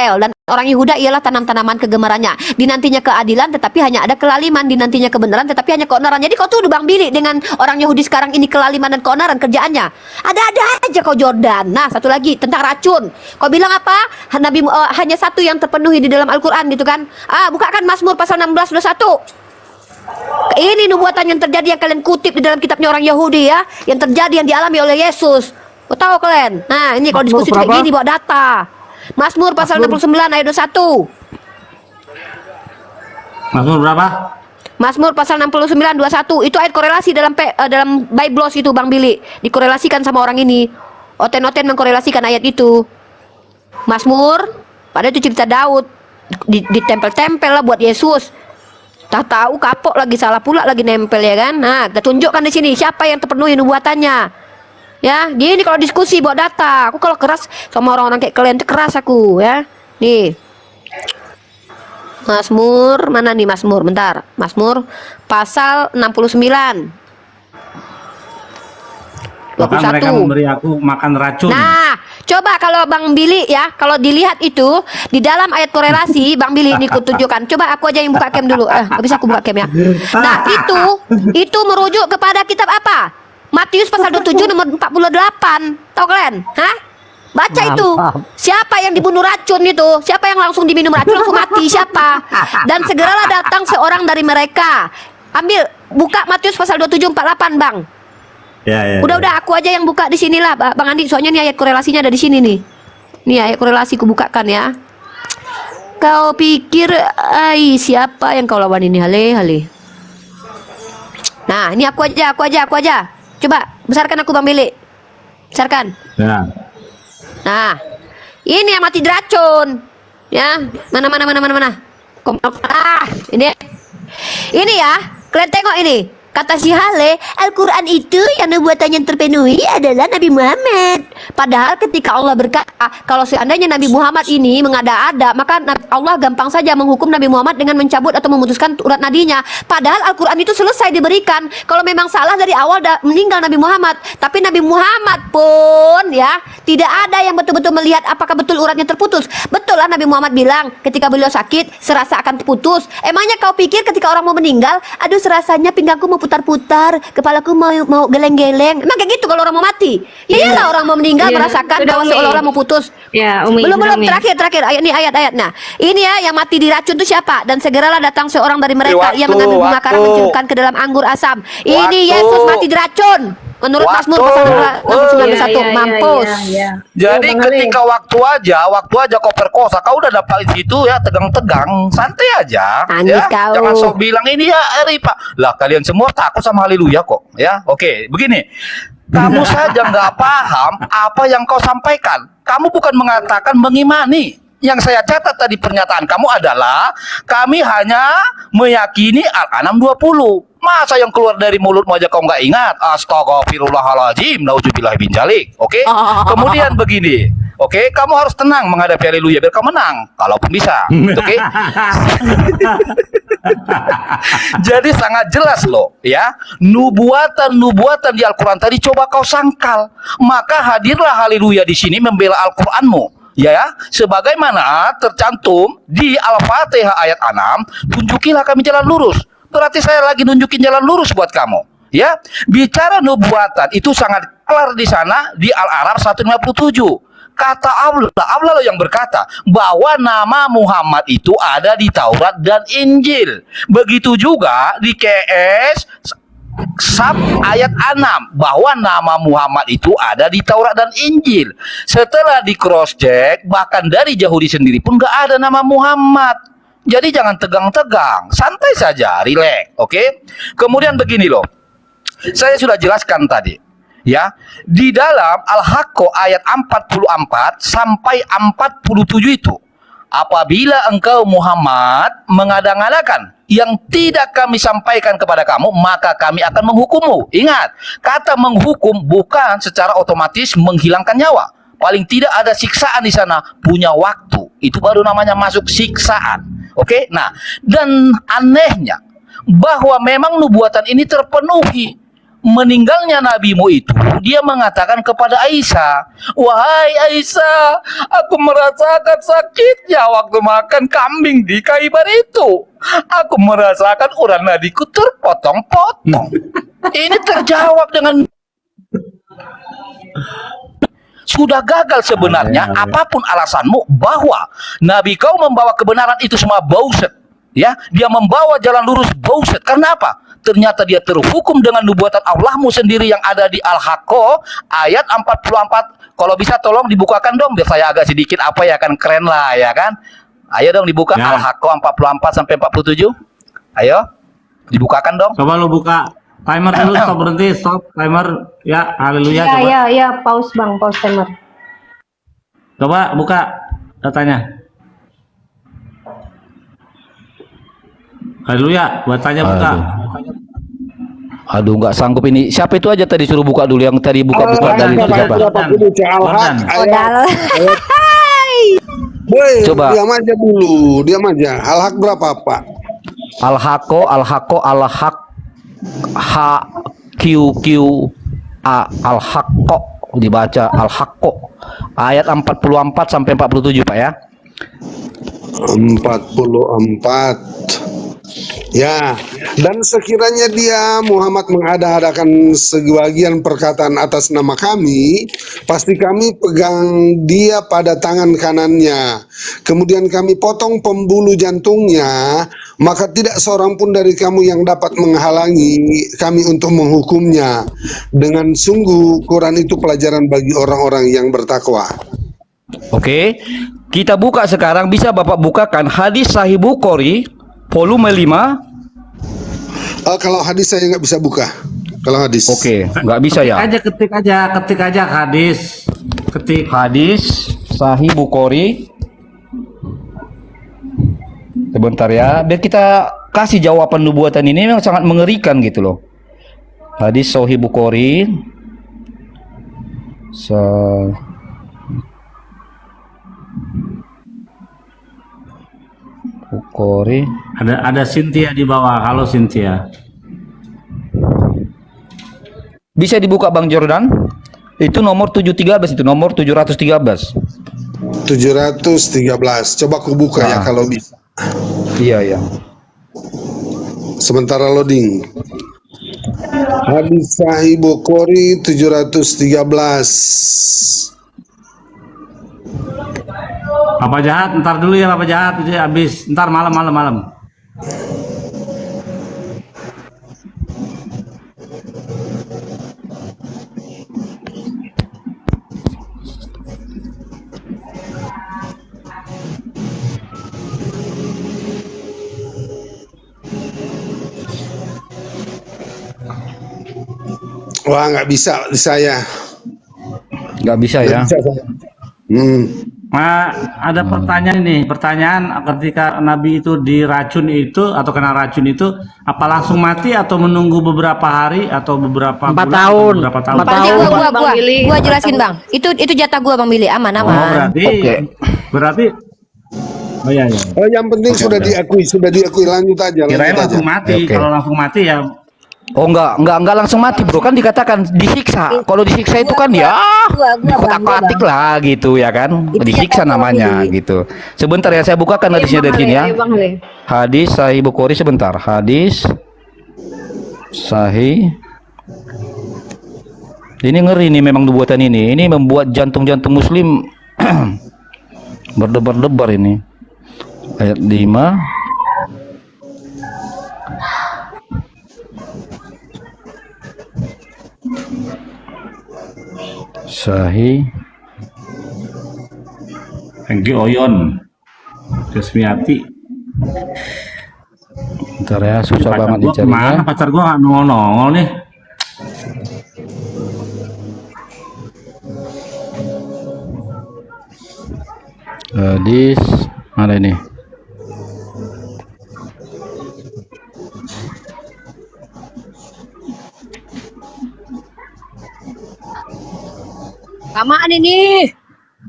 Israel, dan orang Yehuda ialah tanam-tanaman kegemarannya. Dinantinya keadilan tetapi hanya ada kelaliman, dinantinya kebenaran tetapi hanya keonaran. Jadi kau tuh Bang Billy dengan orang Yahudi sekarang ini kelaliman dan keonaran kerjaannya. Ada-ada aja kau Jordan. Nah, satu lagi tentang racun. Kau bilang apa? Hanya satu yang terpenuhi di dalam Al-Qur'an gitu kan. Bukakan Mazmur pasal 16 ayat 1. Ini nubuatan yang terjadi yang kalian kutip di dalam kitabnya orang Yahudi ya, yang terjadi yang dialami oleh Yesus. Kau tahu kalian? Nah, ini kalau diskusi kayak gini bawa data. Mazmur pasal 69 ayat 21. Mazmur berapa? Mazmur pasal 69 21. Itu ayat korelasi dalam Biblos itu Bang Billy. Dikorelasikan sama orang ini. Oten-oten mengkorelasikan ayat itu. Mazmur, padahal itu cerita Daud. Ditempel-tempel lah buat Yesus. Tak tahu kapok lagi, salah pula lagi nempel ya kan. Nah, kita tunjukkan di sini siapa yang terpenuhi nubuatannya. Ya, gini kalau diskusi buat data. Aku kalau keras sama orang-orang kayak kalian tuh keras aku ya. Nih. Mazmur, mana nih Mazmur? Bentar. Mazmur pasal 69. Maka mereka memberi aku makan racun. Nah, coba kalau Bang Billy ya, kalau dilihat itu di dalam ayat korelasi, Bang Billy ini kutunjukkan. Coba aku aja yang buka cam dulu. Gak bisa aku buka cam ya. Nah, itu merujuk kepada kitab apa? Matius pasal 27 nomor 48. Tahu kalian? Hah? Baca itu. Siapa yang dibunuh racun itu? Siapa yang langsung diminum racun langsung mati? Siapa? Dan segeralah datang seorang dari mereka. Ambil, buka Matius pasal 27 48, Bang. Ya. Udah aku aja yang buka di sinilah Bang Andi, soalnya nih ayat korelasinya ada di sini nih. Nih ayat korelasi ku bukakan ya. Kau pikir siapa yang kau lawan ini? Hale. Nah, ini aku aja. Coba besarkan aku Bang Billy. Besarkan. Ya. Nah, ini yang mati diracun. Ya, mana. Ini ya, kalian tengok ini. Kata si Hale, Al-Quran itu yang nubuatannya terpenuhi adalah Nabi Muhammad. Padahal ketika Allah berkata, kalau seandainya Nabi Muhammad ini mengada-ada, maka Allah gampang saja menghukum Nabi Muhammad dengan mencabut atau memutuskan urat nadinya. Padahal Al-Quran itu selesai diberikan. Kalau memang salah dari awal meninggal Nabi Muhammad. Tapi Nabi Muhammad pun ya, tidak ada yang betul-betul melihat apakah betul uratnya terputus. Betul lah Nabi Muhammad bilang, ketika beliau sakit, serasa akan terputus. Emangnya kau pikir ketika orang mau meninggal, aduh serasanya pinggangku mau putar-putar, kepalaku mau geleng-geleng. Emang kayak gitu kalau orang mau mati? Iyalah orang mau meninggal merasakan bahwa seolah-olah mau putus. Ya, belum terakhir ayat. Nah, ini ya yang mati diracun itu siapa? Dan segeralah datang seorang dari mereka yang mengambil bunga kara mencelupkan ke dalam anggur asam. Ini Yesus mati diracun. Menurut Mazmur pasal 61 mampus. Jadi ketika waktu aja kau perkosa, kau udah dapat itu ya, tegang-tegang, santai aja. Nangis ya. kau. Jangan sok bilang ini ya Pak. Lah kalian semua takut sama haleluya kok. Ya, oke. Begini, kamu saja nggak paham apa yang kau sampaikan. Kamu bukan mengatakan mengimani. Yang saya catat tadi pernyataan kamu adalah kami hanya meyakini Al-An'am 20. Masa yang keluar dari mulutmu aja kau nggak ingat? Astagfirullahaladzim, nauzubillah bin dzalik. Oke? Kemudian begini. Oke, kamu harus tenang menghadapi haleluya biar kau menang, kalaupun bisa. Oke? Jadi sangat jelas loh, ya. Nubuatan di Al-Qur'an tadi coba kau sangkal. Maka hadirlah haleluya di sini membela Al-Qur'anmu. Ya, sebagaimana tercantum di Al-Fatihah ayat 6, tunjukilah kami jalan lurus. Berarti saya lagi nunjukin jalan lurus buat kamu. Ya, bicara nubuatan itu sangat kelar di sana di Al-A'raf 157. Kata Allah loh yang berkata bahwa nama Muhammad itu ada di Taurat dan Injil. Begitu juga di KS Sab ayat 6 bahwa nama Muhammad itu ada di Taurat dan Injil. Setelah di cross check, bahkan dari Yahudi sendiri pun gak ada nama Muhammad. Jadi jangan tegang-tegang, santai saja, relax, oke? Kemudian begini loh, saya sudah jelaskan tadi, ya, di dalam Al-Haqqah ayat 44 sampai 47 itu, apabila engkau Muhammad mengada-ngadakan yang tidak kami sampaikan kepada kamu, maka kami akan menghukummu. Ingat, kata menghukum bukan secara otomatis menghilangkan nyawa. Paling tidak ada siksaan di sana, punya waktu. Itu baru namanya masuk siksaan. Oke? Nah, dan anehnya bahwa memang nubuatan ini terpenuhi. meninggalnya nabimu itu, dia mengatakan kepada Aisyah, "Wahai Aisyah, aku merasakan sakitnya waktu makan kambing di Khaibar itu. Aku merasakan urat nadiku terpotong-potong." Ini terjawab dengan sudah gagal sebenarnya. Apapun alasanmu bahwa Nabi kau membawa kebenaran itu semua bullshit, ya, dia membawa jalan lurus bullshit. Karena apa? Ternyata dia terhukum dengan nubuatan Allahmu sendiri yang ada di Al-Haqqah ayat 44. Kalau bisa tolong dibukakan dong biar saya agak sedikit apa ya, kan keren lah ya kan. Ayo dong dibuka Ya. Al-Haqqah 44 sampai 47. Ayo dibukakan dong. Coba lu buka timer dulu, stop, berhenti, stop timer. Ya, haleluya. Coba. Ya, pause bang, pause timer. Coba buka datanya. Haleluya, buat tanya buka. Aduh, nggak sanggup ini. Siapa itu aja tadi suruh buka dulu yang tadi buka-buka dari itu siapa? Gordon. Modal. Coba. Diam aja dulu, diam aja. Al-Haq berapa, Pak? Al-Haq H Q A Al-Haqqah dibaca Al-Haqqah ayat 44 sampai 47 Pak ya. 44. Ya, dan sekiranya dia Muhammad mengada-adakan sebagian perkataan atas nama kami, pasti kami pegang dia pada tangan kanannya. Kemudian kami potong pembuluh jantungnya, maka tidak seorang pun dari kamu yang dapat menghalangi kami untuk menghukumnya. Dengan sungguh Quran itu pelajaran bagi orang-orang yang bertakwa. Oke. Kita buka sekarang, bisa Bapak bukakan hadis Sahih Bukhari volume 5. Kalau hadis saya nggak bisa buka. Kalau hadis. Oke, nggak bisa ya. Ketik aja hadis. Ketik. Hadis Sahih Bukhari. Sebentar ya, biar kita kasih jawaban nubuatan ini memang sangat mengerikan gitu loh. Hadis Sahih Bukhari. Bukhari. Ada Cynthia di bawah. Halo Cynthia. Bisa dibuka Bang Jordan? Itu nomor 713, itu nomor 713. 713. Coba aku buka ya kalau bisa. Iya. Sementara loading. Hadis Sahih Bukhari 713. Papa Jahat, ntar dulu ya Papa Jahat, itu habis ntar malam. Wah, nggak bisa di saya. Nggak bisa ya. Nggak bisa saya. Nah, ada pertanyaan ketika Nabi itu diracun itu atau kena racun itu, apa langsung mati atau menunggu beberapa hari atau beberapa 4 bulan tahun. atau beberapa tahun? Nanti Bang Billy. gua jelasin bang. Itu jatah gua Bang Billy, aman. Oh, berarti oh iya. Oh, yang penting sudah diakui, lanjut aja. Kirain langsung mati. Oke. Kalau langsung mati ya Oh enggak langsung mati bro, kan dikatakan disiksa. Kalau disiksa itu kan ya dikotak-katik lah gitu ya kan, disiksa namanya gitu. Sebentar ya, saya bukakan hadisnya dari sini ya. Hadis Sahih Bukhari, sebentar. Hadis Sahih. Ini ngeri nih memang nubuatan ini. Ini membuat jantung-jantung muslim berdebar-debar ini. Ayat 5. Sahih. thank you Oyon Kesmiati. Bentar ya, susah banget Mana dicarinya. pacar gua nggak nongol nih. Hadis mana ini? Lamaan ini.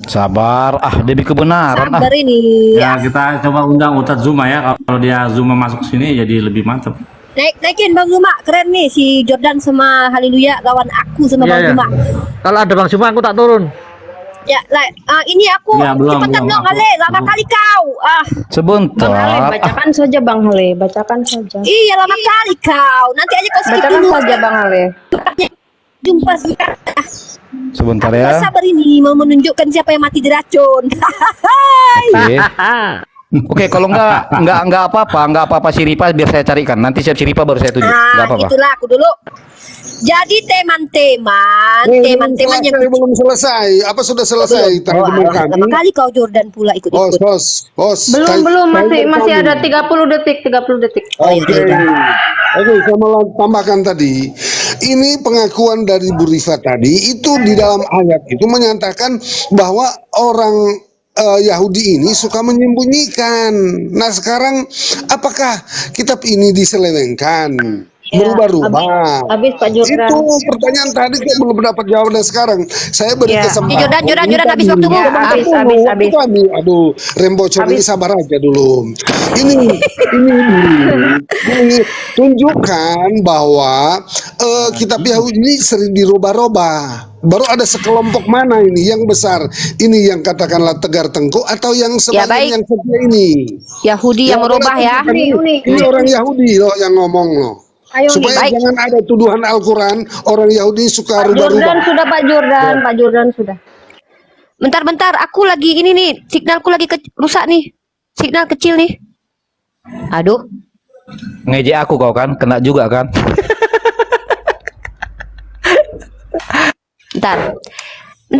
Sabar, demi kebenaran. Sabar ini. Ya kita coba undang Ustadz Zuma ya, kalau dia Zuma masuk sini jadi lebih mantep. Naikin Bang Zuma, keren nih si Jordan sama Haleluya lawan aku sama Bang Zuma. Kalau ada Bang Zuma aku tak turun. Ya, ini aku Ya, belum, cepetan belum, dong aku- Hale, lama belum. kali kau. Bang Hale, Sebentar. bacakan saja Bang Hale, bacakan saja. Iya lama kali kau. Nanti aja kau skip Bacakan dulu. saja Bang Hale. Jumpa sekarang. Sebentar Aku ya. sabar ini mau menunjukkan siapa yang mati diracun. Oke. Oke, kalau nggak apa-apa si Ripa biar saya carikan. Nanti siap si Ripa baru saya tunjuk. Nggak Nah, apa-apa. itulah aku dulu. Jadi teman-teman yang belum selesai. Apa sudah selesai? Oh, Teman alah, lama kami. kali kau Jordan pula ikut-ikut. Bos. Belum, Timer masih kami. ada 30 detik. Oke, saya mau tambahkan tadi. Ini pengakuan dari Bu Rifa tadi itu di dalam ayat itu menyatakan bahwa orang Yahudi ini suka menyembunyikan. Nah sekarang apakah kitab ini diselewengkan? Berubah-ubah. Habis Pak Jordan. Itu pertanyaan tadi saya belum dapat jawaban sekarang. Saya beri Ya. kesempatan. Jordan habis waktumu. Ya, habis. Aduh, Rembocor ini sabar aja dulu. Ini tunjukkan bahwa kitab Yahudi ini sering dirubah-rubah. Baru ada sekelompok mana ini yang besar, ini yang katakanlah Tegar Tengku atau yang Ya, sebagian baik. yang setia ini. Yahudi yang merubah ya. Ini orang Yahudi loh yang ngomong loh. Ayo nih, Supaya baik. jangan ada tuduhan Al-Quran orang Yahudi suka Jordan rubah-rubah. sudah Pak Jordan sudah. Bentar, aku lagi ini nih, signalku lagi rusak nih. Signal kecil nih. Aduh. Ngejek aku kau kan, kena juga kan. Bentar,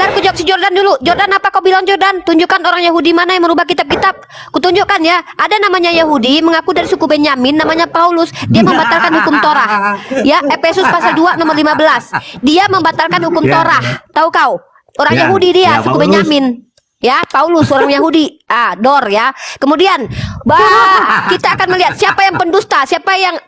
aku jawab si Jordan dulu. Jordan, apa kau bilang Jordan? Tunjukkan orang Yahudi mana yang merubah kitab-kitab. Kutunjukkan ya. Ada namanya Yahudi, mengaku dari suku Benyamin, namanya Paulus. Dia membatalkan hukum Torah. Ya, Efesus pasal 2 nomor 15. Dia membatalkan hukum Ya. Torah. Tahu kau? Orang Ya, Yahudi dia, ya, suku Paulus. Benyamin. Ya, Paulus orang Yahudi. Dor ya. Kemudian, kita akan melihat siapa yang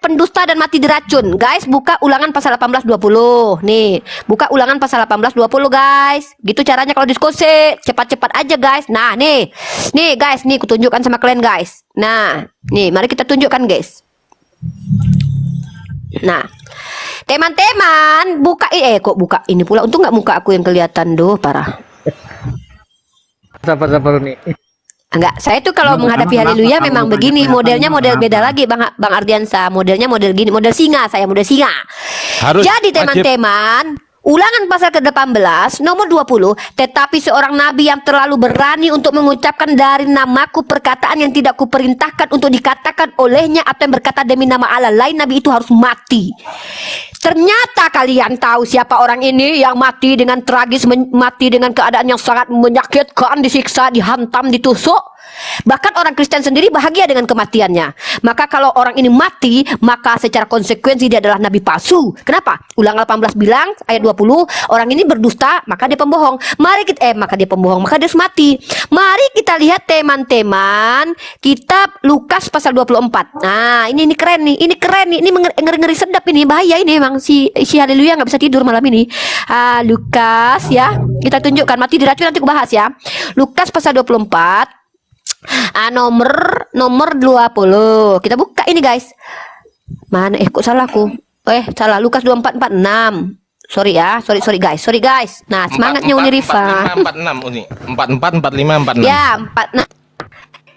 pendusta dan mati diracun. Guys, buka Ulangan pasal 18-20. Nih, buka Ulangan pasal 18-20 guys. Gitu caranya kalau diskusi. Cepat-cepat aja guys. Nah, nih. Nih guys, nih kutunjukkan sama kalian guys. Nah, nih mari kita tunjukkan guys. Nah, teman-teman, buka kok buka ini pula. Untung nggak muka aku yang kelihatan, doh parah. Sabar nih. Enggak, saya tuh kalau menghadapi haleluya memang begini, modelnya model beda lagi Bang Ardiansa, modelnya model gini, model singa, saya model singa. Jadi teman-teman, Ulangan pasal ke-18 nomor 20, tetapi seorang nabi yang terlalu berani untuk mengucapkan dari namaku perkataan yang tidak kuperintahkan untuk dikatakan olehnya atau yang berkata demi nama Allah lain, nabi itu harus mati. Ternyata kalian tahu siapa orang ini yang mati dengan tragis, mati dengan keadaan yang sangat menyakitkan, disiksa, dihantam, ditusuk. Bahkan orang Kristen sendiri bahagia dengan kematiannya. Maka kalau orang ini mati, maka secara konsekuensi dia adalah nabi palsu. Kenapa? Ulangan 18 bilang ayat 20, orang ini berdusta, maka dia pembohong. Maka dia harus mati. Mari kita lihat teman-teman kitab Lukas pasal 24. Nah, ini keren nih. Ini keren nih. Ini ngeri-ngeri sedap ini. Bahaya ini emang si haleluya nggak bisa tidur malam ini. Lukas ya. Kita tunjukkan mati diracun, nanti aku bahas ya. Lukas pasal 24 nomor 20. Kita buka ini guys. Mana kok salah aku? Salah. Lukas 24:46. Sorry ya. Sorry guys. Nah, semangatnya Uni Rifa. 46 Uni. 44 45 46. Ya, 46.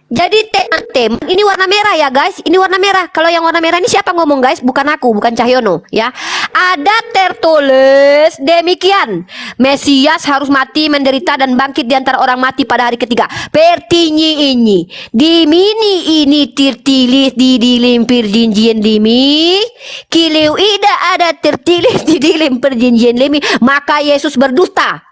Jadi teman-teman, ini warna merah ya guys. Ini warna merah. Kalau yang warna merah ini siapa ngomong guys? Bukan aku, bukan Cahyono ya. Ada tertulis demikian. Mesias harus mati, menderita dan bangkit di antara orang mati pada hari ketiga. Pertinyi ini. Dimini ini tertulis di dalam perjanjian limi. Kilau tidak ada tertulis di dalam perjanjian limi, maka Yesus berdusta.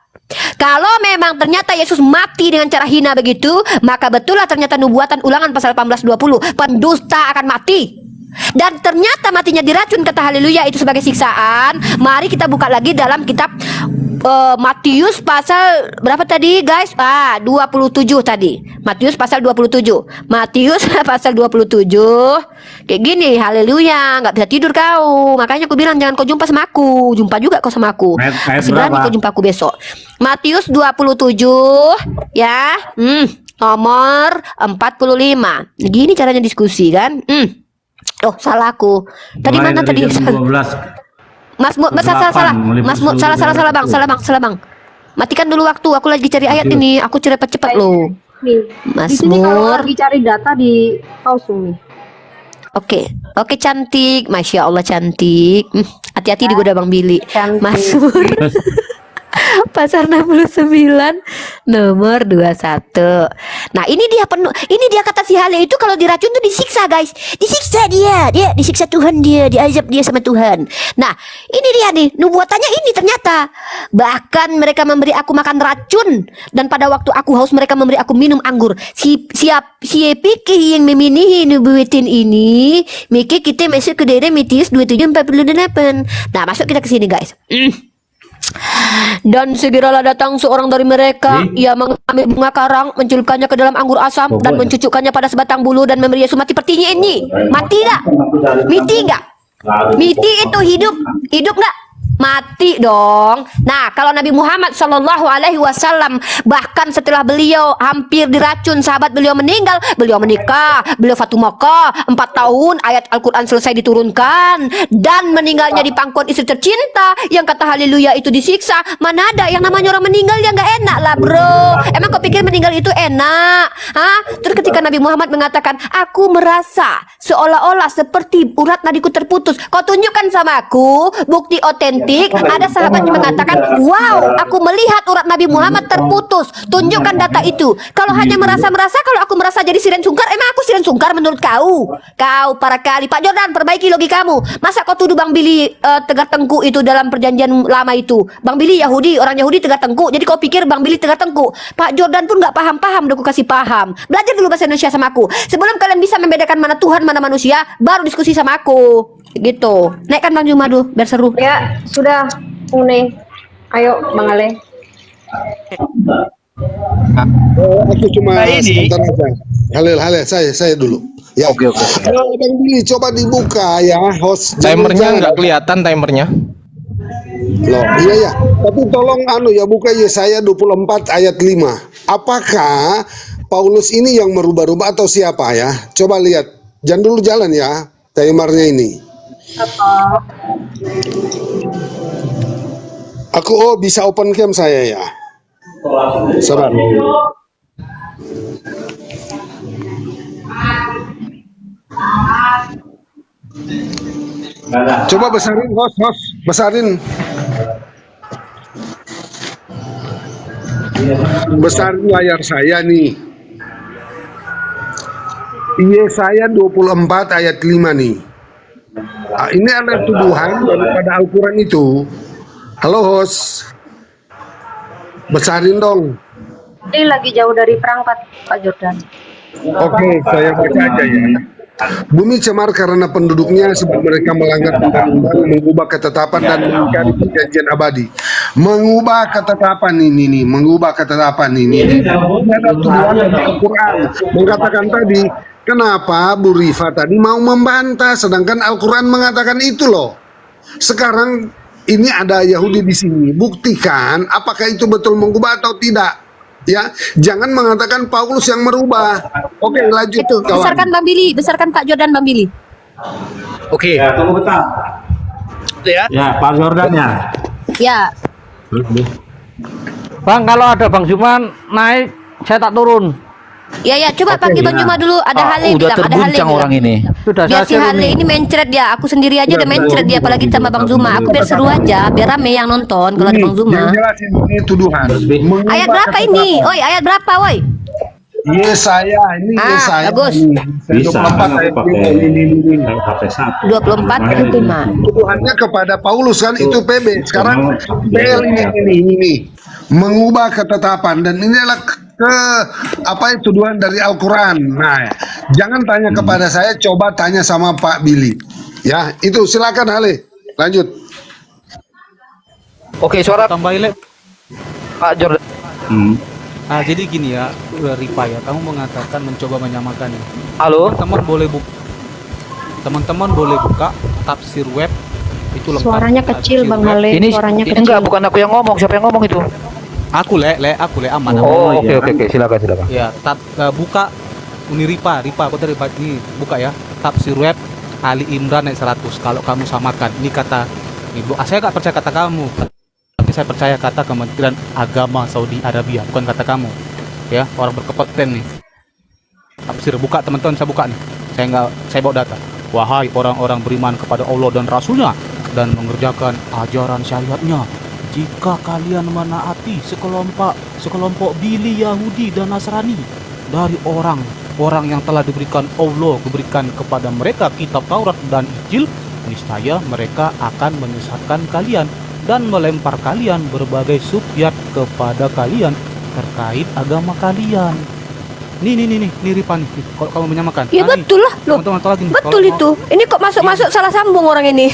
Kalau memang ternyata Yesus mati dengan cara hina begitu, maka betullah ternyata nubuatan Ulangan pasal 18-20, pendusta akan mati. Dan ternyata matinya diracun, kata haleluya itu sebagai siksaan. Mari kita buka lagi dalam kitab Matius pasal berapa tadi guys? 27 tadi. Matius pasal 27. Matius pasal 27. Kayak gini, haleluya, nggak bisa tidur kau. Makanya aku bilang jangan kau jumpa sama aku. Jumpa juga kau sama aku. Ayat Masih berani berapa? kau jumpa aku besok. Matius 27 ya. Nomor 45. Gini caranya diskusi kan? Oh, salah aku. Tadi Mulai mana dari tadi? jam 12. Mas Mut, salah. Mas Mut, salah bang. Matikan dulu waktu. Aku lagi cari ayat ini. Aku cepat loh. Nih, Mas di sini kalau Mur. lagi cari data di pause nih. Oke cantik, masya Allah cantik. Hati-hati digoda Bang Billy. Cantik. Mas Mur. Pasar 69 nomor 21. Nah, ini dia kata si Hale itu kalau diracun tuh disiksa, guys. Disiksa dia disiksa Tuhan, dia diazab dia sama Tuhan. Nah, ini dia nih, nubuatannya ini ternyata. Bahkan mereka memberi aku makan racun dan pada waktu aku haus mereka memberi aku minum anggur. Si pikir yang meminihi nubuatin ini, mikir kita masuk ke daerah Matius 27:48. Nah, masuk kita ke sini, guys. Dan segeralah datang seorang dari mereka. Ia mengambil bunga karang, mencelupkannya ke dalam anggur asam dan mencucukkannya pada sebatang bulu dan memberi Yesus mati. Pertanyaan ini, mati nggak? Mati nggak? Mati itu hidup nggak? Mati dong. Nah, kalau Nabi Muhammad Shallallahu Alaihi Wasallam bahkan setelah beliau hampir diracun, sahabat beliau meninggal, beliau menikah, beliau Fatu Makkah 4 tahun, ayat Al-Quran selesai diturunkan dan meninggalnya di pangkuan istri tercinta yang kata haleluya itu disiksa. Mana ada yang namanya orang meninggal yang nggak enak lah, bro. Emang kau pikir meninggal itu enak? Hah? Terus ketika Nabi Muhammad mengatakan, aku merasa seolah-olah seperti urat nadiku terputus, kau tunjukkan sama aku bukti otentik. Ada sahabat yang mengatakan, wow, aku melihat urat Nabi Muhammad terputus. Tunjukkan data itu. Kalau hanya merasa, kalau aku merasa jadi Siren Sungkar, emang aku Siren Sungkar menurut kau? Kau para kali. Pak Jordan, perbaiki logikamu. Masa kau tuduh Bang Billy Tegar Tengku itu dalam perjanjian lama itu? Bang Billy Yahudi, orang Yahudi Tegar Tengku. Jadi kau pikir Bang Billy Tegar Tengku? Pak Jordan pun nggak paham-paham, udah aku kasih paham. Belajar dulu bahasa Indonesia sama aku. Sebelum kalian bisa membedakan mana Tuhan, mana manusia, baru diskusi sama aku. Gitu. Naikkan Bang Jumadu biar seru. Ya, sudah Une. Ayo Bang Ale. Aku cuma Nah, ini. sebentar aja. Hale, saya dulu. Ya. Oke. Bang Billy, coba dibuka ya, host. Timernya nggak kelihatan timernya. Loh, iya ya. Tapi tolong ya buka Yesaya 24 ayat 5. Apakah Paulus ini yang merubah-rubah atau siapa ya? Coba lihat. Jangan dulu jalan ya timernya ini. Aku bisa open cam saya ya. Sabar. Coba besarin host, besarin. Besarin layar saya nih. Yesaya 24 ayat 5 nih. Ini ada tuduhan daripada Al-Quran itu. Halo host, besarin dong. Ini lagi jauh dari perang Pak Jordan. Oke, saya baca aja ya. Bumi cemar karena penduduknya sebab mereka melanggar undang-undang, mengubah ketetapan dan mengingkari perjanjian abadi. Mengubah ketetapan ini. Ada tuduhan dari Al-Quran mengatakan tadi. Kenapa Bu Rifa tadi mau membantah sedangkan Al-Quran mengatakan itu loh. Sekarang ini ada Yahudi di sini. Buktikan apakah itu betul mengubah atau tidak. Ya, jangan mengatakan Paulus yang merubah. Oke, lanjut. Itu, besarkan Bang Billy, besarkan Pak Jordan Bang Billy. Oke. Ya, tunggu bentar. Ya. Ya, Pak Jordan ya. Ya, Bang, kalau ada Bang Juman naik, saya tak turun. ya, coba panggil Bang Juma dulu. Ada Hale Udah bilang, ada Hale terguncang bilang. orang ini. Sudah Biar saya si Hale ini mencret dia. Aku sendiri aja udah mencret dia, apalagi sama Bang Zuma. Aku biar seru aja, biar rame yang nonton kalau ada Bang Zuma. Yang jelasin ini tuduhan. Ayat berapa ini? Oi, ayat berapa, woi? Yesaya ini Yesaya. Bagus. Bisa, 24 kan aku ayat pakai 5 ini. HP 1. 24 ayat 5. Tuduhannya kepada Paulus kan itu PB. Sekarang PL ini mengubah ketetapan dan ini adalah tuduhan dari Al-Quran. Nah, jangan tanya kepada saya, coba tanya sama Pak Billy. Ya, itu silakan Hale. Lanjut. Oke, suara Tambahin, Le. Pak Jordan. Nah, jadi gini ya, Ripa ya, kamu mengatakan mencoba menyamakan ya. Halo. Teman-teman boleh buka tafsir web itu lengkap. Suaranya kecil Tafsir Bang web. Ale. Ini Suaranya kecil. enggak, bukan aku yang ngomong. Siapa yang ngomong itu? Aku le aman. Oh, oke, silakan. Ya, buka Uni Ripa, kau dari ini buka ya. Tafsir web Ali Imran ayat 100. Kalau kamu samakan, ini kata ibu, saya nggak percaya kata kamu, tapi saya percaya kata Kementerian Agama Saudi Arabia, bukan kata kamu. Ya, orang berkompeten nih. Tafsir, buka teman-teman, saya buka nih. Saya bawa data. Wahai orang-orang beriman kepada Allah dan Rasulnya dan mengerjakan ajaran syariatnya, jika kalian menaati sekelompok bili Yahudi dan Nasrani dari orang yang telah diberikan Allah kepada mereka kitab Taurat dan Injil, niscaya mereka akan menyesatkan kalian dan melempar kalian berbagai subjek kepada kalian terkait agama kalian. Nih Ripa nih. Kalau kamu menyamakan. Ya betul lah, loh. Teman-teman lagi nih. Betul itu. Ini kok masuk-masuk salah sambung orang ini.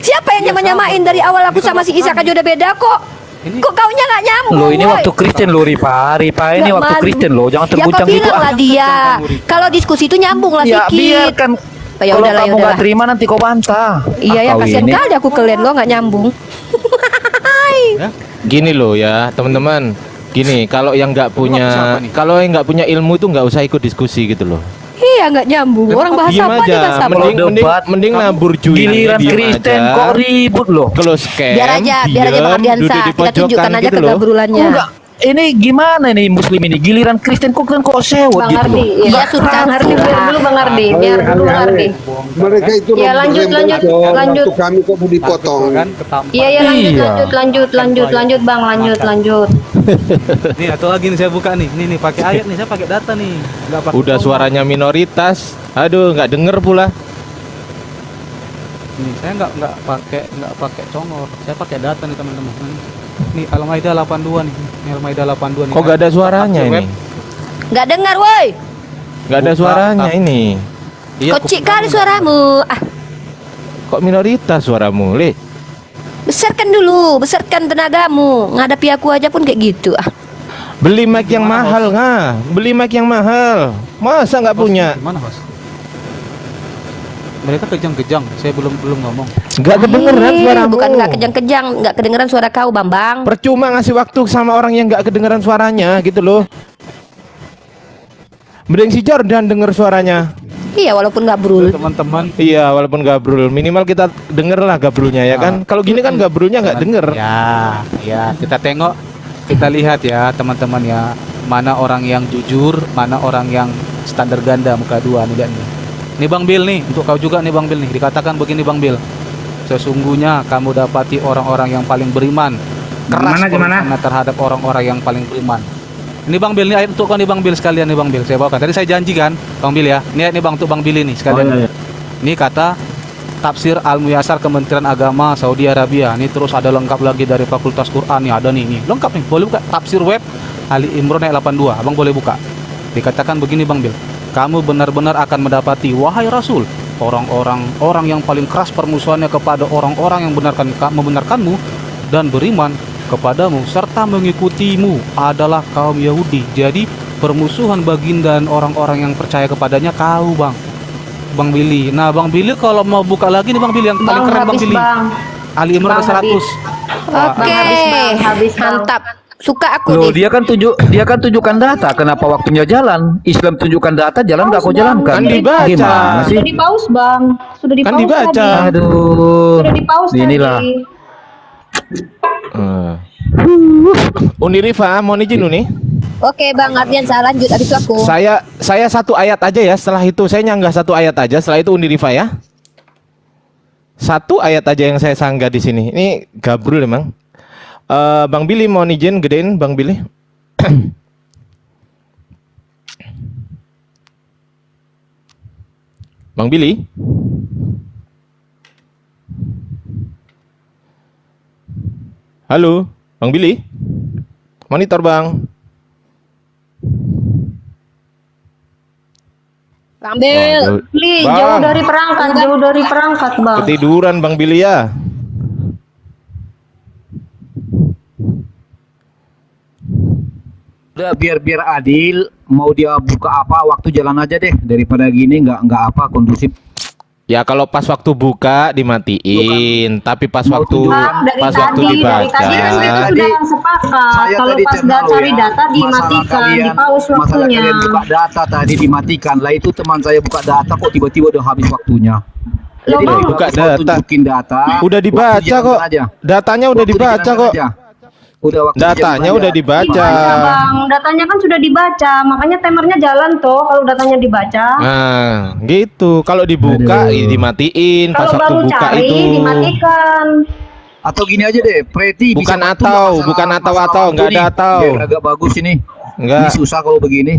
Siapa yang nyamain dari awal aku sama si Isa aja udah beda kok. Kok kaunya nggak nyambung? Lo ini woy? waktu Kristen lo Ripa ini Nggak waktu malu. Kristen lo, jangan Ya terguncang apa gitu. bilang lah dia. Kalau diskusi itu nyambung lah Ya dikit. biarkan. Oh, ya Kalau udahlah, kamu ya nggak udahlah. terima nanti kau bantah. Iya ya, kau kasihan ini. kali aku kalian lo nggak nyambung. Gini loh ya teman-teman. Gini, kalau yang nggak punya ilmu itu nggak usah ikut diskusi gitu loh. Iya nggak nyambung. Orang bahasa Diem apa aja nggak aja, sambung. mending nabur cuy. Giliran Kristen kok ribut loh. Close scam, Biar aja Bang Ardiansa. duduk di Kita tunjukkan pojokan aja gitu loh. kegabrulannya. Enggak. Ini gimana nih Muslim ini? Giliran Kristen kok sewot Bang gitu loh. Ardi, ya. Iya sudah. Bang Ardi, biar dulu Bang Ardi, biar dulu Bang Ardi. Mereka itu Ya, lanjut. Waktu kami kok mau dipotong. Kan ketampar. Iya, Iya. lanjut Bang, lanjut. Nih, atau lagi nih saya buka nih. Nih pakai ayat nih, saya pakai data nih. Nggak pakai Udah koma. suaranya minoritas. Aduh, nggak denger pula. Nih, saya nggak pakai congor. Saya pakai data nih teman-teman. Nih Al-Maidah 82 nih. Ini Al-Maidah 82 nih. Kok nggak ada suaranya Tafsir ini? web. Nggak dengar, woi. Nggak ada Buka, suaranya ini. Iya, Kocik aku- kali suaramu. Ah, Kok minoritas suaramu, Le? besarkan tenagamu. Ngadapi aku aja pun kayak gitu. Ah, Beli mic yang mahal, beli mic yang mahal. Masa nggak punya? Gimana, Bos? Mereka kejang-kejang. Saya belum ngomong. Nggak kedengeran suaramu. bukan nggak kejang-kejang, nggak kedengeran suara kau, Bambang. Percuma ngasih waktu sama orang yang nggak kedengeran suaranya gitu loh. Mending si Jordan denger suaranya. Iya, walaupun nggak brul. Teman-teman. Iya, walaupun gabrul, minimal kita denger lah gabrulnya ya kan. Kalau gini kan gabrulnya nggak denger. Ya, kita tengok, kita lihat ya teman-teman ya, mana orang yang jujur, mana orang yang standar ganda muka dua nih lihat nih. Nih Bang Bil nih, untuk kau juga nih Bang Bil nih, dikatakan begini Bang Bil. Sesungguhnya kamu dapati orang-orang yang paling beriman, keras Gimana? perusahaan terhadap orang-orang yang paling beriman. Ini Bang Bil, ini ayat untuk kau nih Bang Bil sekalian nih Bang Bil, saya bawakan. Tadi saya janji kan Bang Bil ya, ini ayat nih Bang untuk Bang Bil ini sekalian. iya. Ini kata Tafsir Al-Muyassar Kementerian Agama Saudi Arabia. Ini terus ada lengkap lagi dari Fakultas Quran nih, ada nih lengkap nih. Boleh buka Tafsir web Ali Imran ayat 82. Abang boleh buka. Dikatakan begini Bang Bil. Kamu benar-benar akan mendapati wahai Rasul orang yang paling keras permusuhannya kepada orang-orang yang membenarkanmu dan beriman kepadamu serta mengikutimu adalah kaum Yahudi. Jadi permusuhan baginda dan orang-orang yang percaya kepadanya kau Bang Billy. Nah Bang Billy kalau mau buka lagi nih Bang Billy yang paling keren Bang habis Billy. Bang. Ali Imran Bang, 100. Oke, habis, Bang. mantap. Suka aku Loh, nih. dia kan tunjukkan data. Kenapa waktunya jalan? Islam tunjukkan data, jalan nggak kau jalankan? Kan dibaca. Gimana sih? Sudah di pause Bang, sudah di Kan pause dibaca. tadi. Aduh. Sudah di pause Inilah. tadi. Unirifa, mau izin nih. Oke, Bang Ardiansa lanjut abis itu aku. Saya satu ayat aja ya. Setelah itu saya nyanggah satu ayat aja. Setelah itu Unirifa ya. Satu ayat aja yang saya sanggah di sini. Ini gabrul emang. Bang Billy mau izin gedein Bang Billy. Bang Billy. Halo, Bang Billy. Monitor Bang. Bang Bil. Waduh. Li, Bang. jauh dari perangkat Bang. Ketiduran Bang Billy ya. Udah biar adil, mau dia buka apa waktu jalan aja deh daripada gini nggak apa kondusif. Ya kalau pas waktu buka dimatiin, tapi pas waktu Dari dibaca. dari tadi kan kita sudah sepakat. Kalau pas cari data dimatikan, di pause Masalah waktunya. kalian buka data tadi dimatikan. Lah itu teman saya buka data kok tiba-tiba udah habis waktunya. Jadi Bang. dari Buka waktu data. tunjukin data. Udah dibaca waktu jalan kok. aja. Datanya udah Waktu dibaca dijalankan kok. aja. Udah waktu Datanya dijalankan udah aja. dibaca. Dibaca, Bang. Datanya kan sudah dibaca, makanya timernya jalan tuh kalau datanya dibaca. Nah, gitu. Kalau dibuka dimatiin pas Kalau waktu baru buka cari itu. dimatikan. Atau gini aja deh, Preti bisa Bukan bantu atau, masalah- bukan masalah atau, waktu nggak ada nih. atau. Biar agak bagus ini. Ini Enggak. susah kalau begini.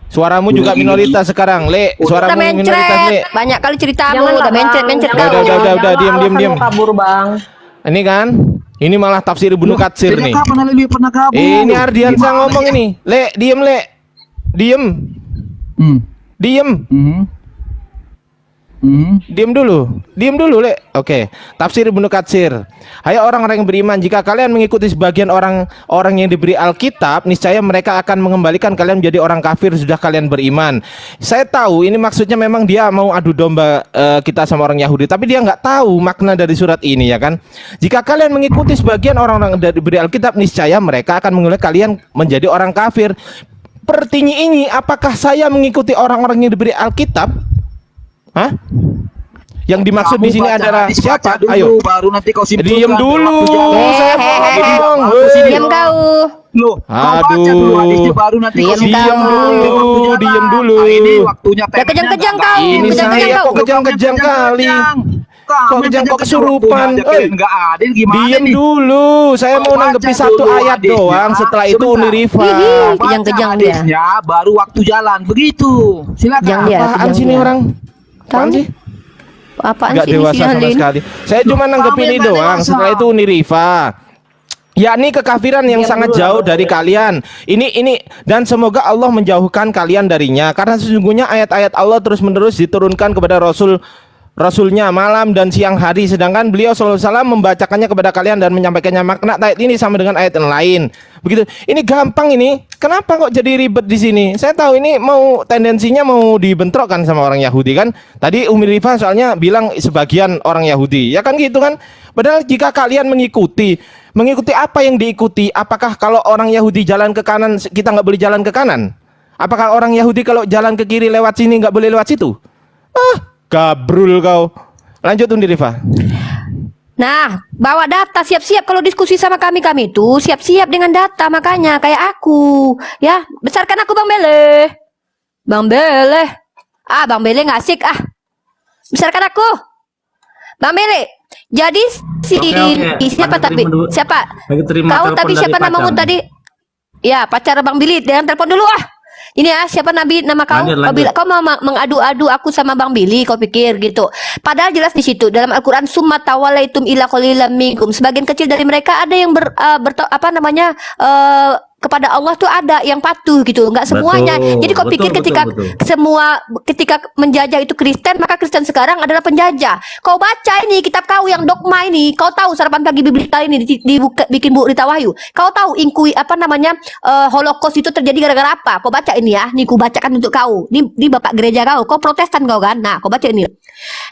Suaramu juga Udah gini. minoritas sekarang, Le. Udah Suaramu minoritas, Le. mencret, banyak kali ceritamu, Janganlah, udah Bang. mencret Jangan, Udah, kau. udah, jangan diam, alasan diam. mau kabur, Bang. Ini kan, ini malah tafsir Ibnu Katsir Sejak nih. kapan Haleluya pernah kabur? Ini Ardiansa Gimana ngomong ya? ini. Le, diem, Le. Diem. Hmm. Diem. Hmm. Hmm. Diam dulu, Le. Oke, tafsir Ibnu Katsir. Hai orang-orang yang beriman, jika kalian mengikuti sebagian orang yang diberi Alkitab, niscaya mereka akan mengembalikan kalian menjadi orang kafir sudah kalian beriman. Saya tahu ini maksudnya memang dia mau adu domba kita sama orang Yahudi, tapi dia nggak tahu makna dari surat ini, ya kan? Jika kalian mengikuti sebagian orang-orang yang diberi Alkitab, niscaya mereka akan mengembalikan kalian menjadi orang kafir. Pertanyaan ini, apakah saya mengikuti orang-orang yang diberi Alkitab? Hah? Yang dimaksud di sini Kamu baca adalah hadis, siapa? baca dulu, Ayo. baru nanti kau simpulkan. Diam dulu. Waktu jalan. Saya ngomong. Diam kau. Loh, kau baca dulu hadisnya baru nanti kau Diam simpulkan. dulu. Waktu jalan. Diam dulu. Nah, ini waktunya Udah kejang-kejang kau. Ini Kejang-kejang saya kau. kok kejang-kejang kali. Kok kejang kok kesurupan? Enggak adil gimana Diam nih? dulu. Saya mau Kau nanggepi baca satu dulu ayat hadisnya. doang. Setelah itu Sebentar. Unirifa. Ih, Baca kejang-kejang dia. hadisnya baru waktu jalan begitu. Kejang Silakan. dia. Apaan sih ini dia. orang? Apaan Tahu sih? Apaan Nggak sih ini dewasa si sama Halin? sekali. Saya cuma nanggep ini nggak doang. dewasa. Setelah itu Unirifa. Yakni kekafiran yang sangat jauh dari kalian. Ini dan semoga Allah menjauhkan kalian darinya. Karena sesungguhnya ayat-ayat Allah terus-menerus diturunkan kepada Rasulnya malam dan siang hari, sedangkan beliau sallallahu alaihi wasallam membacakannya kepada kalian dan menyampaikannya. Makna ayat ini sama dengan ayat yang lain. Begitu. Ini gampang ini. Kenapa kok jadi ribet di sini? Saya tahu ini mau tendensinya mau dibentrokkan sama orang Yahudi kan. Tadi Umi Rifa soalnya bilang sebagian orang Yahudi. Ya kan gitu kan. Padahal jika kalian mengikuti apa yang diikuti, apakah kalau orang Yahudi jalan ke kanan kita nggak boleh jalan ke kanan? Apakah orang Yahudi kalau jalan ke kiri lewat sini nggak boleh lewat situ? Gabrul kau. Lanjut Undi Rifa. Nah, bawa data, siap-siap kalau diskusi sama kami itu, siap-siap dengan data, makanya kayak aku, ya, besarkan aku Bang Bele. Bang Bele. Bang Bele nggak asik Besarkan aku. Bang Bele. Jadi si Oke. siapa Lagi tapi terima dulu. siapa? Lagi terima Kau telepon tapi dari siapa namamu pacar. tadi? Ya, pacar Bang Billy. Jangan telepon dulu Ini ya, siapa nama kau? Lanjut, Kau bilang kau mau mengadu-adu aku sama Bang Billy, kau pikir gitu. Padahal jelas di situ dalam Al-Qur'an summa tawallaitum ila qalilam minkum. Sebagian kecil dari mereka ada yang kepada Allah tuh ada yang patuh gitu, nggak semuanya. Betul, Jadi kau pikir betul, ketika menjajah itu Kristen, maka Kristen sekarang adalah penjajah. Kau baca ini kitab kau yang dogma ini, kau tahu sarapan pagi biblika ini bikin Bu Rita Wahyu. Kau tahu Holocaust itu terjadi gara-gara apa? Kau baca ini ya, nih ku bacakan untuk kau. Ini bapak gereja kau Protestan kau kan? Nah, kau baca ini.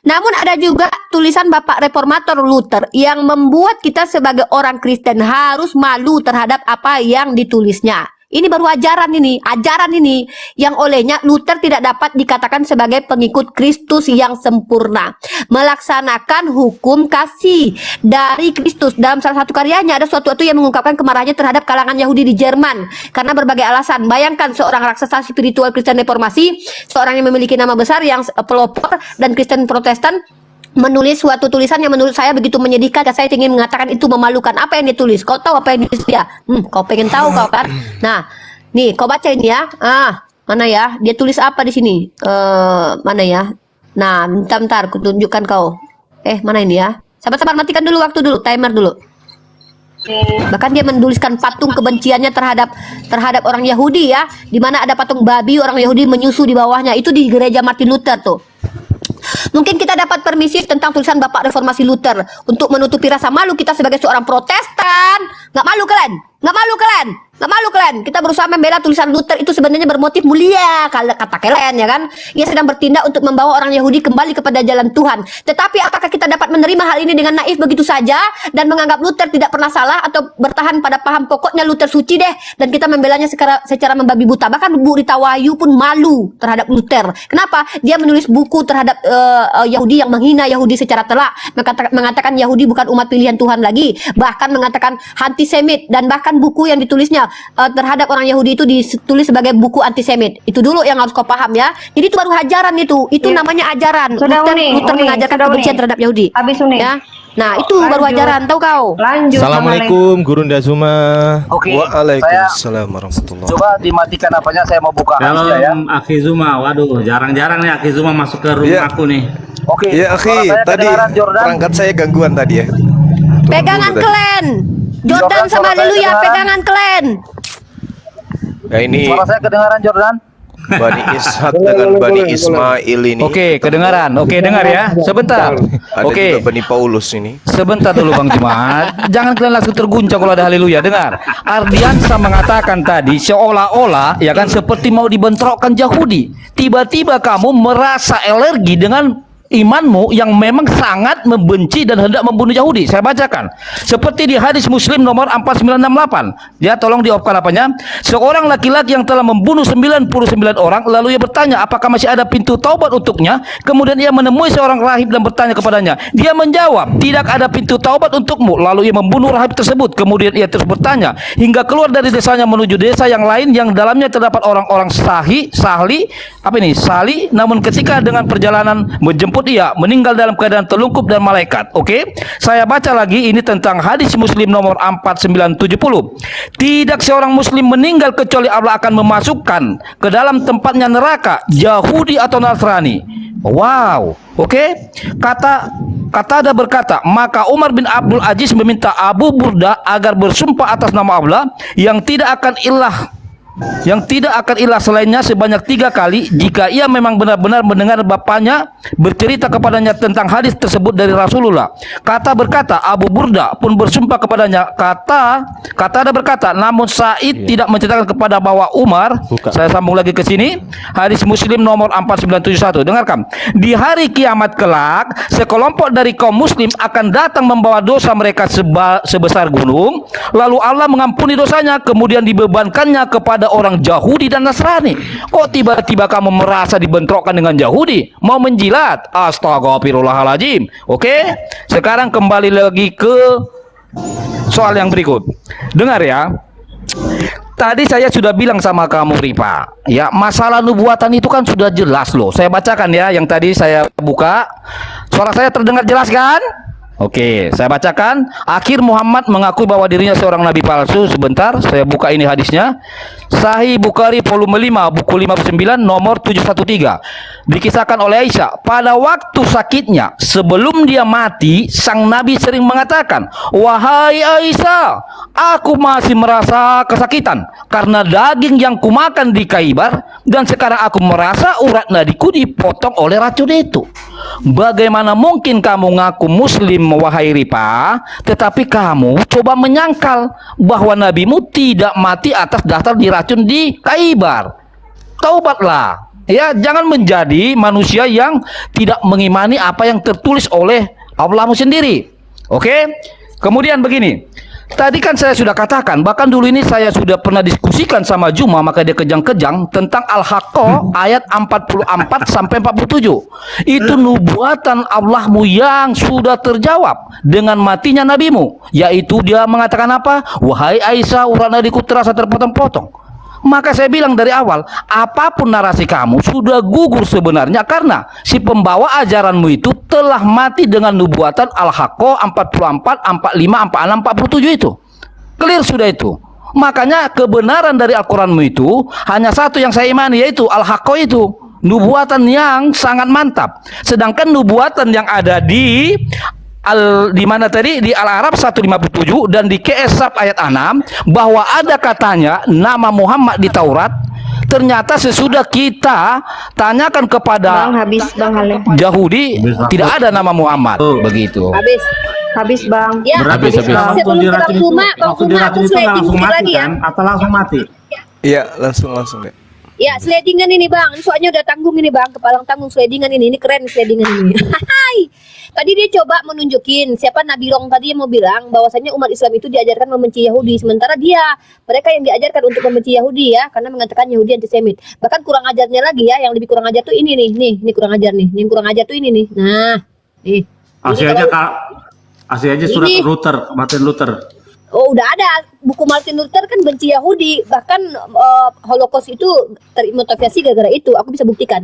Namun ada juga tulisan Bapak Reformator Luther yang membuat kita sebagai orang Kristen harus malu terhadap apa yang ditulisnya. Ini baru ajaran ini yang olehnya Luther tidak dapat dikatakan sebagai pengikut Kristus yang sempurna. Melaksanakan hukum kasih dari Kristus. Dalam salah satu karyanya ada suatu yang mengungkapkan kemarahannya terhadap kalangan Yahudi di Jerman karena berbagai alasan. Bayangkan seorang raksasa spiritual Kristen Reformasi, seorang yang memiliki nama besar yang pelopor dan Kristen Protestan menulis suatu tulisan yang menurut saya begitu menyedihkan. Saya ingin mengatakan itu memalukan. Apa yang ditulis? Kau tahu apa yang ditulis dia? Kau pengen tahu kau kan? Nah, nih kau baca ini ya. Mana ya? Dia tulis apa di sini? Mana ya? Nah, bentar, aku tunjukkan kau. Mana ini ya? Sabar-sabar, matikan dulu waktu dulu, timer dulu. Bahkan dia menuliskan patung kebenciannya terhadap orang Yahudi ya, di mana ada patung babi orang Yahudi menyusu di bawahnya. Itu di gereja Martin Luther tuh. Mungkin kita dapat permisi tentang tulisan Bapak Reformasi Luther untuk menutupi rasa malu kita sebagai seorang Protestan. Nggak malu kalian? Nggak malu kalian? Nggak malu kalian? Kita berusaha membela tulisan Luther itu sebenarnya bermotif mulia, kata kalian ya kan? Ia sedang bertindak untuk membawa orang Yahudi kembali kepada jalan Tuhan. Tetapi apakah kita dapat menerima hal ini dengan naif begitu saja dan menganggap Luther tidak pernah salah atau bertahan pada paham pokoknya Luther suci deh dan kita membelanya secara membabi buta? Bahkan Bu Rita Wahyu pun malu terhadap Luther. Kenapa? Dia menulis buku terhadap Yahudi yang menghina Yahudi secara telak, mengatakan Yahudi bukan umat pilihan Tuhan lagi, bahkan mengatakan antisemit, dan bahkan buku yang ditulisnya terhadap orang Yahudi itu ditulis sebagai buku antisemit. Itu dulu yang harus kau paham ya. Jadi itu baru ajaran itu namanya ajaran. Sudah, Luther mengajarkan kebencian terhadap Yahudi. Habis Uni. Ya. Nah, itu Lanjut. baru ajaran, tahu kau? Lanjut. Assalamualaikum Guru Ndazuma. Oke. Waalaikumsalam warahmatullahi. Coba dimatikan apanya, saya mau buka Kalau hadisnya ya. Aki Zuma, waduh, jarang-jarang nih Aki Zuma masuk ke rumah Iya. aku nih. Oke. Ya akhi, suara saya tadi kedengaran, Jordan. perangkat saya gangguan tadi ya. Pegangan klan. Jordan Jordan, sama suara saya Haleluya, kedengaran. pegangan klan. Ya ini Suara saya kedengaran, Jordan. Bani Ishak dengan Bani Ismail ini. Oke, kedengaran. Oke, dengar ya. Sebentar. Ada Oke. juga Bani Paulus ini. Sebentar dulu Bang Jumat. Jangan kalian langsung terguncang kalau ada haleluya. Dengar. Ardiansa mengatakan tadi seolah-olah ya kan seperti mau dibentrokkan Yahudi. Tiba-tiba kamu merasa alergi dengan imanmu yang memang sangat membenci dan hendak membunuh Yahudi. Saya bacakan. Seperti di hadis Muslim nomor 4968. Ya, tolong diopkan apanya. Seorang laki-laki yang telah membunuh 99 orang, lalu ia bertanya, apakah masih ada pintu taubat untuknya? Kemudian ia menemui seorang rahib dan bertanya kepadanya. Dia menjawab, tidak ada pintu taubat untukmu. Lalu ia membunuh rahib tersebut. Kemudian ia terus bertanya hingga keluar dari desanya menuju desa yang lain yang dalamnya terdapat orang-orang sahli, namun ketika dengan perjalanan menjemput dia meninggal dalam keadaan terlungkup dan malaikat. Oke, saya baca lagi ini tentang hadis Muslim nomor 4970. Tidak seorang muslim meninggal kecuali Allah akan memasukkan ke dalam tempatnya neraka Yahudi atau Nasrani. Wow. Oke, Qatada berkata, maka Umar bin Abdul Aziz meminta Abu Burda agar bersumpah atas nama Allah yang tidak akan ilah selainnya sebanyak 3 kali jika ia memang benar-benar mendengar bapaknya bercerita kepadanya tentang hadis tersebut dari Rasulullah. Kata berkata, Abu Burda pun bersumpah kepadanya. Qatada berkata, namun Sa'id tidak menceritakan kepada bahwa Umar. Saya sambung lagi ke sini. Hadis Muslim nomor 4971. Dengarkan. Di hari kiamat kelak, sekelompok dari kaum muslim akan datang membawa dosa mereka sebesar gunung. Lalu Allah mengampuni dosanya, kemudian dibebankannya kepada orang Yahudi dan Nasrani. Kok tiba-tiba kamu merasa dibentrokkan dengan Yahudi? Mau menjilat? Astagfirullahaladzim. Oke, sekarang kembali lagi ke soal yang berikut. Dengar ya. Tadi saya sudah bilang sama kamu Ripa, ya masalah nubuatan itu kan sudah jelas loh. Saya bacakan ya yang tadi saya buka. Suara saya terdengar jelas kan? Oke, saya bacakan. Akhir Muhammad mengakui bahwa dirinya seorang nabi palsu. Sebentar, saya buka ini hadisnya. Sahih Bukhari volume 5 buku 59 nomor 713. Dikisahkan oleh Aisyah, pada waktu sakitnya sebelum dia mati, sang nabi sering mengatakan, "Wahai Aisyah, aku masih merasa kesakitan karena daging yang kumakan di Khaibar dan sekarang aku merasa urat nadiku dipotong oleh racun itu." Bagaimana mungkin kamu ngaku muslim wahai Ripa, tetapi kamu coba menyangkal bahwa nabimu tidak mati atas dasar diracun di Khaibar. Taubatlah, ya, jangan menjadi manusia yang tidak mengimani apa yang tertulis oleh Allahmu sendiri. Oke? Kemudian begini. Tadi kan saya sudah katakan, bahkan dulu ini saya sudah pernah diskusikan sama Juma, maka dia kejang-kejang tentang Al-Haqqah ayat 44 sampai 47. Itu nubuatan Allahmu yang sudah terjawab dengan matinya nabimu, yaitu dia mengatakan apa? Wahai Aisyah, urat nadiku terasa terpotong-potong. Maka saya bilang dari awal, apapun narasi kamu sudah gugur sebenarnya karena si pembawa ajaranmu itu telah mati dengan nubuatan Al-Haqqah 44, 45, 46, 47 itu. Clear sudah itu. Makanya kebenaran dari Al-Quranmu itu hanya satu yang saya imani, yaitu Al-Haqqah itu. Nubuatan yang sangat mantap. Sedangkan nubuatan yang ada di mana tadi di Al-Araf 157 dan di Keesab ayat 6 bahwa ada katanya nama Muhammad di Taurat, ternyata sesudah kita tanyakan kepada Bang, habis Bang Halim. Yahudi tidak ada nama Muhammad. Begitu. Habis. Habis Bang. Ya, Berarti habis Bang. waktu Sebelum ke diracun Bang itu, Suma, Bang waktu Suma diracun aku itu nggak sliding langsung sedikit mati lagi ya. kan? Atau langsung mati? Iya, langsung deh. Ya, slidingan ini Bang. Soalnya udah tanggung ini Bang, kepalang tanggung slidingan ini. Ini keren slidingan ini. Hai. Tadi dia coba menunjukin siapa Nabi Long tadi yang mau bilang bahwasanya umat Islam itu diajarkan membenci Yahudi, sementara mereka yang diajarkan untuk membenci Yahudi ya, karena mengatakan Yahudi antisemit. Bahkan kurang ajarnya lagi ya, yang lebih kurang ajar tuh ini nih kurang ajar nih. Yang kurang ajar tuh ini nih. Nah, nih. Kasih aja surat Luther, Martin Luther. Oh, udah ada buku Martin Luther kan benci Yahudi, bahkan Holocaust itu termotivasi gara-gara itu. Aku bisa buktikan.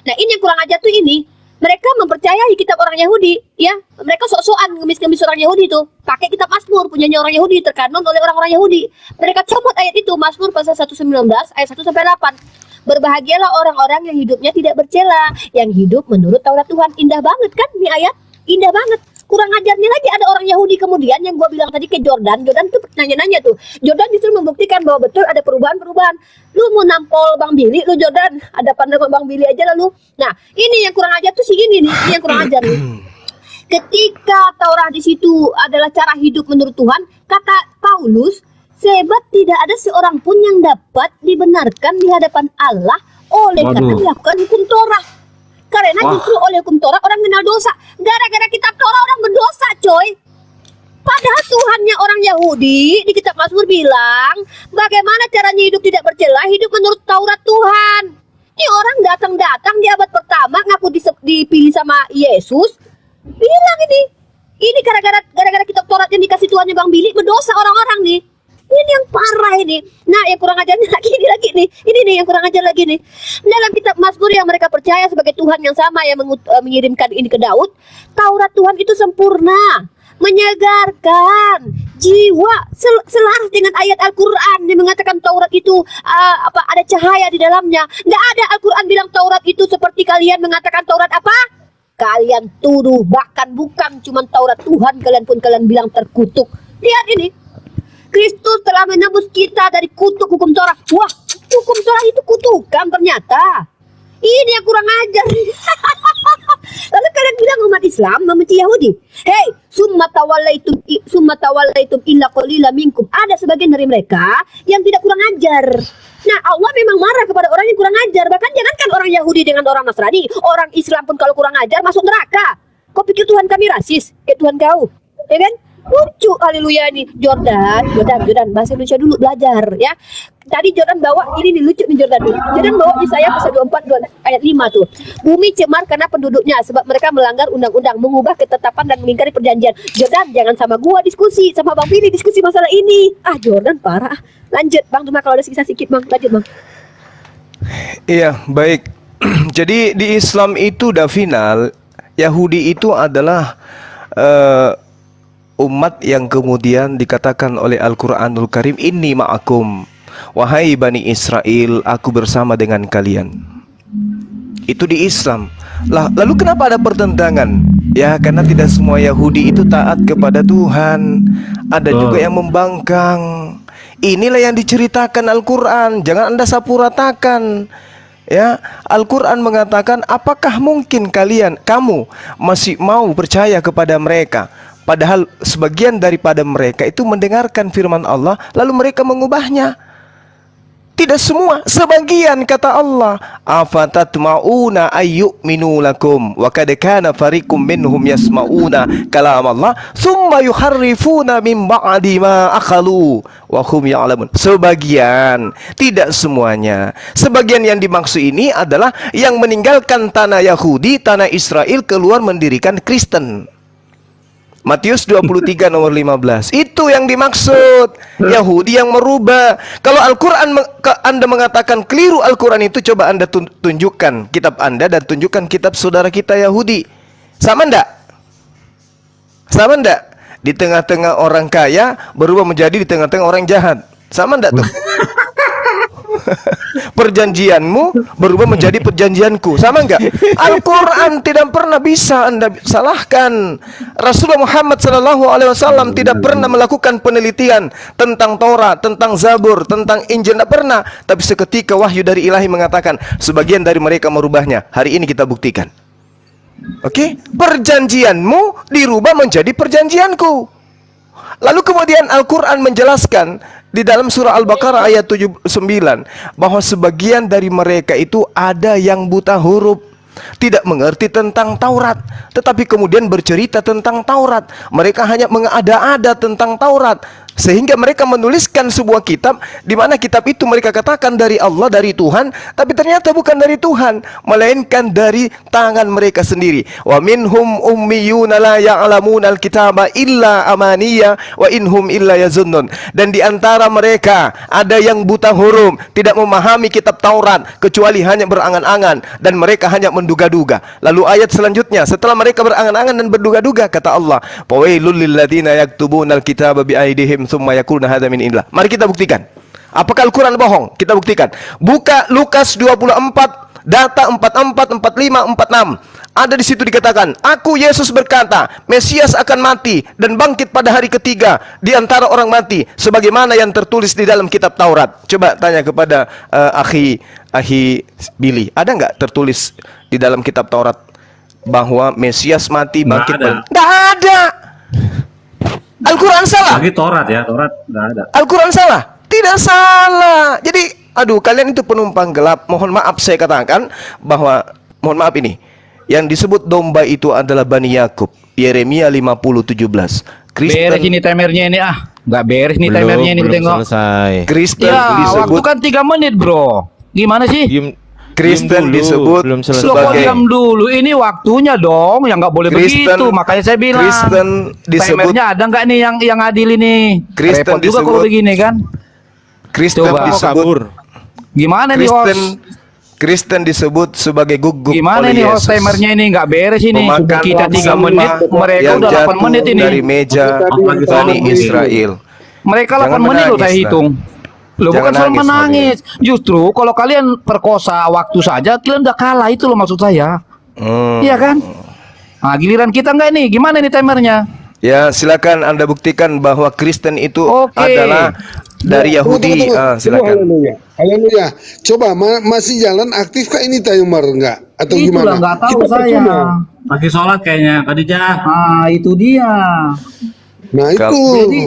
Nah, ini yang kurang ajar tuh ini. Mereka mempercayai kitab orang Yahudi, ya. Mereka sok-sokan ngemis-ngemis orang Yahudi itu, pakai kitab Mazmur punyanya orang Yahudi, terkanon oleh orang-orang Yahudi. Mereka comot ayat itu, Mazmur pasal 119 ayat 1 sampai 8. Berbahagialah orang-orang yang hidupnya tidak bercela, yang hidup menurut Taurat Tuhan. Indah banget kan nih ayat? Indah banget. Kurang ajarnya lagi ada orang Yahudi kemudian yang gua bilang tadi ke Jordan tuh nanya-nanya tuh. Jordan justru membuktikan bahwa betul ada perubahan-perubahan. Lu mau nampol Bang Billy, lu Jordan, ada pandangan Bang Billy aja lalu. Nah, ini yang kurang ajar tuh si ini nih, ini yang kurang ajar nih. Ketika Taurat di situ adalah cara hidup menurut Tuhan, kata Paulus, sebab tidak ada seorang pun yang dapat dibenarkan di hadapan Allah oleh karena melakukan hukum Taurat. Karena justru oleh hukum Taurat orang kenal dosa. Gara-gara kitab Taurat orang berdosa, coy. Padahal Tuhannya orang Yahudi di kitab Mazmur bilang, bagaimana caranya hidup tidak bercela, hidup menurut Taurat Tuhan. Ini orang datang di abad pertama ngaku dipilih sama Yesus. Bilang ini gara-gara kitab Taurat yang dikasih Tuhannya Bang Billy berdosa orang-orang nih. Ini yang parah ini. Nah, yang kurang ajarnya lagi nih. Ini nih yang kurang ajar lagi nih. Dalam kitab Mazmur yang mereka percaya sebagai Tuhan yang sama yang mengirimkan ini ke Daud, Taurat Tuhan itu sempurna, menyegarkan jiwa, selaras dengan ayat Al-Qur'an yang mengatakan Taurat itu ada cahaya di dalamnya. Nggak ada Al-Qur'an bilang Taurat itu seperti kalian mengatakan Taurat apa? Kalian tuduh, bahkan bukan cuma Taurat Tuhan, kalian bilang terkutuk. Lihat ini. Kristus telah menebus kita dari kutuk hukum Taurat. Wah, hukum Taurat itu kutukan ternyata. Ini yang kurang ajar. Lalu kalian bilang umat Islam membenci Yahudi. Hei, summa tawallaitum illa qalila minkum. Ada sebagian dari mereka yang tidak kurang ajar. Nah, Allah memang marah kepada orang yang kurang ajar. Bahkan jangankan orang Yahudi dengan orang Nasrani, orang Islam pun kalau kurang ajar masuk neraka. Kau pikir Tuhan kami rasis? Kayak Tuhan kau, ya kan? Lucu, haleluya nih. Jordan, bahasa Indonesia dulu belajar ya. Tadi Jordan bawa ini nih, lucu nih Jordan. Jordan bawa Yesaya pasal 24 ayat 5 tuh. Bumi cemar karena penduduknya sebab mereka melanggar undang-undang, mengubah ketetapan dan mengingkari perjanjian. Jordan, jangan sama gua diskusi, sama Bang Billy diskusi masalah ini. Jordan parah. Lanjut Bang, cuma kalau ada sisa sedikit Bang. Lanjut Bang. Iya, baik. Jadi di Islam itu udah final, Yahudi itu adalah umat yang kemudian dikatakan oleh Al-Quranul Karim, inni ma'akum, wahai Bani Israel, aku bersama dengan kalian. Itu di Islam. Lalu kenapa ada pertentangan? Ya, karena tidak semua Yahudi itu taat kepada Tuhan. Ada juga yang membangkang. Inilah yang diceritakan Al-Quran. Jangan Anda sapu ratakan. Ya, Al-Quran mengatakan, apakah mungkin kamu masih mau percaya kepada mereka? Padahal sebagian daripada mereka itu mendengarkan firman Allah, lalu mereka mengubahnya. Tidak semua, sebagian kata Allah. Afatatma'una ayyu'minu lakum wa kad kana fariqum minhum yasma'una kalam Allah thumma yuharrifuna min ba'di ma akhalu wa hum ya'lamun. Sebagian, tidak semuanya. Sebagian yang dimaksud ini adalah yang meninggalkan tanah Yahudi, tanah Israel, keluar mendirikan Kristen. Matius 23 nomor 15. Itu yang dimaksud. Yahudi yang merubah. Kalau Al-Quran Anda mengatakan keliru Al-Quran itu, coba Anda tunjukkan kitab Anda dan tunjukkan kitab saudara kita Yahudi. Sama enggak? Sama enggak? Di tengah-tengah orang kaya berubah menjadi di tengah-tengah orang jahat. Sama enggak tuh? Perjanjianmu berubah menjadi perjanjianku. Sama enggak? Al-Quran tidak pernah bisa Anda salahkan. Rasulullah Muhammad SAW tidak pernah melakukan penelitian tentang Taurat, tentang Zabur, tentang Injil, tidak pernah. Tapi seketika wahyu dari ilahi mengatakan sebagian dari mereka merubahnya. Hari ini kita buktikan. Oke, perjanjianmu dirubah menjadi perjanjianku. Lalu kemudian Al-Quran menjelaskan di dalam surah Al-Baqarah ayat 79 bahwa sebagian dari mereka itu ada yang buta huruf, tidak mengerti tentang Taurat, tetapi kemudian bercerita tentang Taurat. Mereka hanya mengada-ada tentang Taurat, sehingga mereka menuliskan sebuah kitab di mana kitab itu mereka katakan dari Allah, dari Tuhan, tapi ternyata bukan dari Tuhan, melainkan dari tangan mereka sendiri. Wa minhum ummiyuna la ya'lamuna al-kitaba illa amaniya wa inhum illa yazunnun. Dan di antara mereka ada yang buta huruf, tidak memahami kitab Taurat kecuali hanya berangan-angan, dan mereka hanya menduga-duga. Lalu ayat selanjutnya, setelah mereka berangan-angan dan berduga-duga, kata Allah, fawailul lil ladzina yaktubuna al-kitaba bi aydihim tsumma yaquluna hadza min indillah. Mari kita buktikan. Apakah Al-Quran bohong? Kita buktikan. Buka Lukas 24, data 44, 45, 46. Ada di situ dikatakan, aku Yesus berkata, Mesias akan mati dan bangkit pada hari ketiga di antara orang mati, sebagaimana yang tertulis di dalam kitab Taurat. Coba tanya kepada akhi Billy, ada nggak tertulis di dalam kitab Taurat bahwa Mesias mati bangkit? Nggak ada. Al-Quran salah. Lagi Taurat ya, Taurat nggak ada. Al-Quran salah? Tidak salah. Jadi, aduh, kalian itu penumpang gelap. Mohon maaf saya katakan bahwa, mohon maaf ini, yang disebut domba itu adalah Bani Yakub. Yeremia 50:17. Beres ini timernya ini nggak beres nih timernya ini, tengok. Selesai. Kristen Ya, waktu disebut kan 3 menit bro. Gimana sih? Kristen disebut belum selesai. Lo kok sebagai diam dulu, ini waktunya dong, yang nggak boleh Kristen- begitu. Makanya saya bilang. Kristen disebut Timernya ada nggak nih yang adil ini? Kristen Repot juga kalau disebut- begini kan. Kristen Coba. disebut Gimana nih Kristen disebut sebagai guguk Gimana oleh nih Yesus. host timernya ini nggak beres ini. Memakan Kita 3 sampah menit, mereka yang udah 8 jatuh menit ini. dari meja Bani Israel. Mereka Jangan 8 menit loh saya menangis, hitung. Loh, Jangan bukan soal nangis, menangis. Justru kalau kalian perkosa waktu saja, kalian udah kalah, itu loh maksud saya. Iya kan? Nah, giliran kita nggak nih, gimana nih timernya? Ya, silakan Anda buktikan bahwa Kristen itu Oke. adalah dari Yahudi. Tunggu, Silakan. haleluya. Coba masih jalan aktifkah ini timer enggak? Atau Itulah gimana? nggak tahu Kita saya. percuma. Lagi sholat kayaknya, Khadijah. Ah, itu dia. Nah itu. Jadi,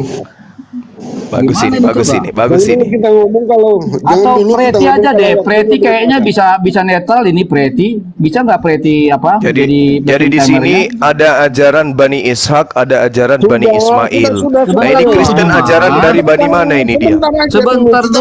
Bagus gimana ini, ini bagus coba? ini, bagus Jangan ini. dulu kita ngomong kalau jangan Atau dulu kita Preti ngomong aja kalau deh. waktu Preti itu kayaknya berapa. bisa netral ini Preti. Bisa nggak Preti apa? Jadi di timernya? sini ada ajaran Bani Ishak, ada ajaran Bani Ismail. sudah, Nah, ini sudah. Kristen ajaran dari Bani mana ini dia? Sebentar aja Sebentar dulu. dulu.